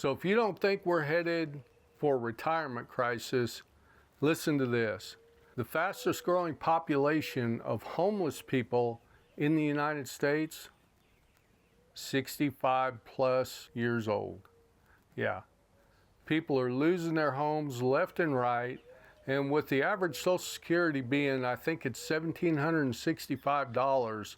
So if you don't think we're headed for a retirement crisis, listen to this. The fastest growing population of homeless people in the United States, 65 plus years old. Yeah. People are losing their homes left and right. And with the average Social Security being, I think it's $1,765,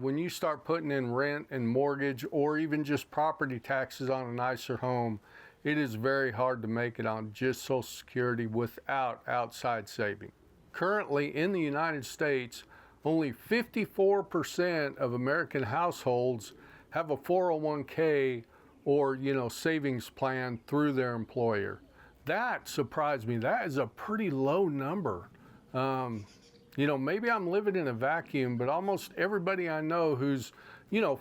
when you start putting in rent and mortgage or even just property taxes on a nicer home, it is very hard to make it on just Social Security without outside saving. Currently in the United States, only 54% of American households have a 401k or, savings plan through their employer. That surprised me. That is a pretty low number. Maybe I'm living in a vacuum, but almost everybody I know who's,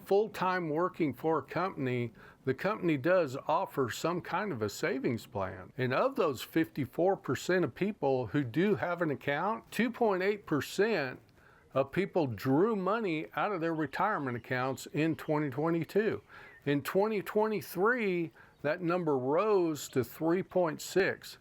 full-time working for a company, the company does offer some kind of a savings plan. And of those 54% of people who do have an account, 2.8% of people drew money out of their retirement accounts in 2022. In 2023, that number rose to 3.6.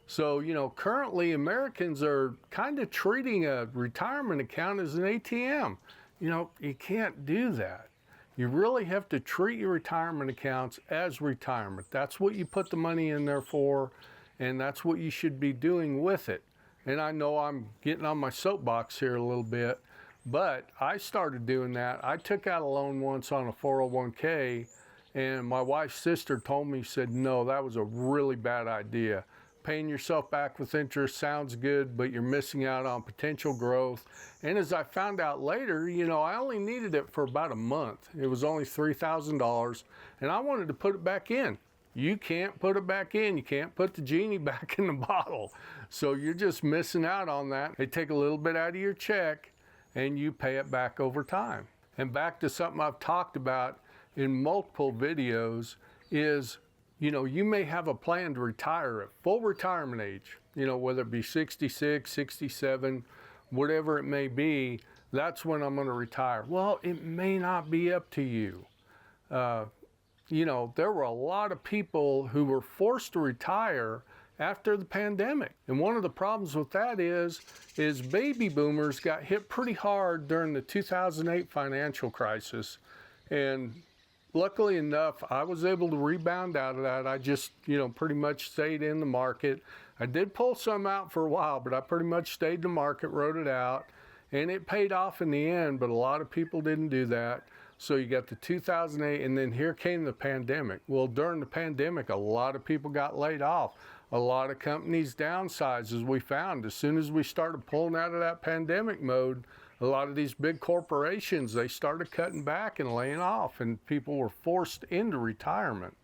So, currently Americans are kind of treating a retirement account as an ATM. You can't do that. You really have to treat your retirement accounts as retirement. That's what you put the money in there for, and that's what you should be doing with it. And I know I'm getting on my soapbox here a little bit, but I started doing that. I took out a loan once on a 401k, and my wife's sister told me, said, no, that was a really bad idea. Paying yourself back with interest sounds good, but you're missing out on potential growth. And as I found out later, I only needed it for about a month. It was only $3,000, and I wanted to put it back in. You can't put it back in. You can't put the genie back in the bottle. So you're just missing out on that. They take a little bit out of your check, and you pay it back over time. And back to something I've talked about in multiple videos is, you may have a plan to retire at full retirement age, whether it be 66, 67, whatever it may be, that's when I'm going to retire. Well, it may not be up to you. There were a lot of people who were forced to retire after the pandemic. And one of the problems with that is baby boomers got hit pretty hard during the 2008 financial crisis. And luckily enough, I was able to rebound out of that. I just, pretty much stayed in the market. I did pull some out for a while, but I pretty much stayed in the market, wrote it out, and it paid off in the end, but a lot of people didn't do that. So you got the 2008, and then here came the pandemic. Well, during the pandemic, a lot of people got laid off. A lot of companies downsized, as we found. As soon as we started pulling out of that pandemic mode, a lot of these big corporations, they started cutting back and laying off, and people were forced into retirement.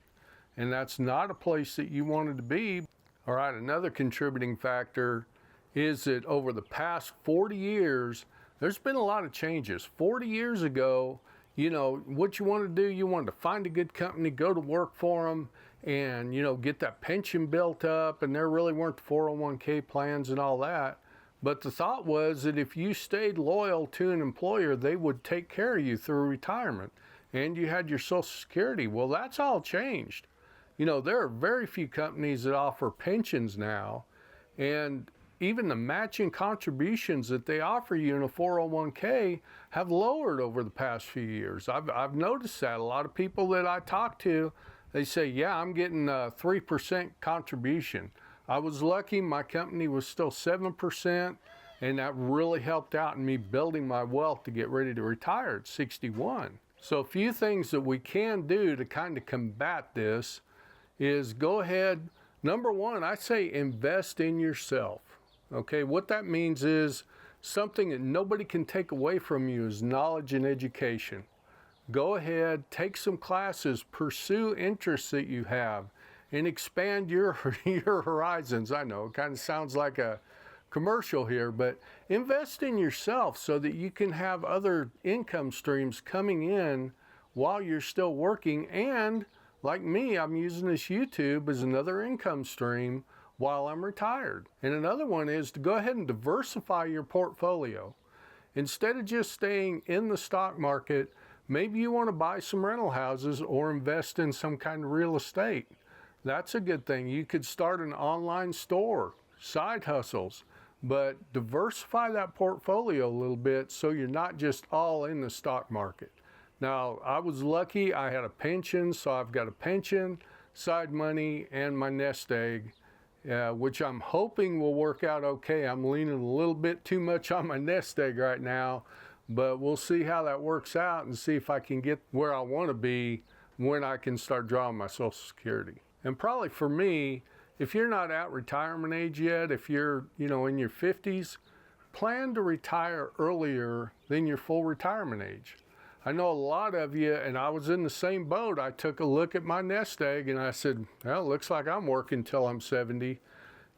And that's not a place that you wanted to be. All right, another contributing factor is that over the past 40 years, there's been a lot of changes. 40 years ago, what you wanted to do, you wanted to find a good company, go to work for them, and, get that pension built up, and there really weren't the 401k plans and all that. But the thought was that if you stayed loyal to an employer, they would take care of you through retirement, and you had your Social Security. Well, that's all changed. There are very few companies that offer pensions now, and even the matching contributions that they offer you in a 401k have lowered over the past few years. I've noticed that. A lot of people that I talk to, they say, yeah, I'm getting a 3% contribution. I was lucky, my company was still 7%, and that really helped out in me building my wealth to get ready to retire at 61. So a few things that we can do to kind of combat this is go ahead. Number one, I say invest in yourself. Okay, what that means is something that nobody can take away from you is knowledge and education. Go ahead, take some classes, pursue interests that you have, and expand your horizons. I know it kind of sounds like a commercial here, but invest in yourself so that you can have other income streams coming in while you're still working. And like me, I'm using this YouTube as another income stream while I'm retired. And another one is to go ahead and diversify your portfolio. Instead of just staying in the stock market, Maybe you want to buy some rental houses or invest in some kind of real estate. That's a good thing. You could start an online store, side hustles, but diversify that portfolio a little bit so you're not just all in the stock market. Now, I was lucky. I had a pension, so I've got a pension, side money, and my nest egg, which I'm hoping will work out okay. I'm leaning a little bit too much on my nest egg right now, but we'll see how that works out and see if I can get where I want to be when I can start drawing my Social Security. And probably for me, if you're not at retirement age yet, if you're, in your 50s, plan to retire earlier than your full retirement age. I know a lot of you, and I was in the same boat. I took a look at my nest egg and I said, well, it looks like I'm working till I'm 70.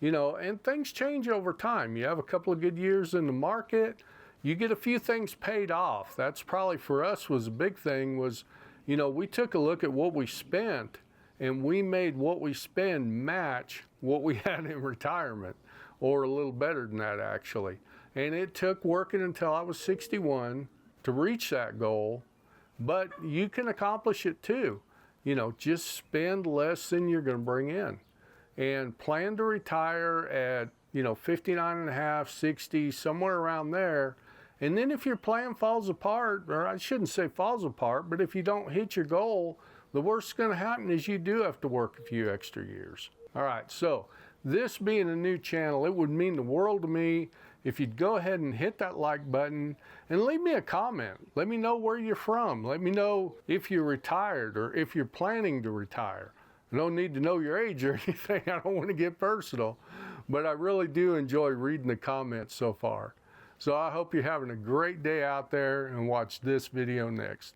And things change over time. You have a couple of good years in the market, you get a few things paid off. That's probably for us was a big thing was, we took a look at what we spent and we made what we spend match what we had in retirement, or a little better than that actually. And it took working until I was 61 to reach that goal, but you can accomplish it too. Just spend less than you're going to bring in and plan to retire at, 59 and a half, 60, somewhere around there. And then if your plan falls apart, or I shouldn't say falls apart, but if you don't hit your goal, the worst that's going to happen is you do have to work a few extra years. All right, so this being a new channel, it would mean the world to me if you'd go ahead and hit that like button and leave me a comment. Let me know where you're from. Let me know if you're retired or if you're planning to retire. I don't need to know your age or anything. I don't want to get personal, but I really do enjoy reading the comments so far. So I hope you're having a great day out there and watch this video next.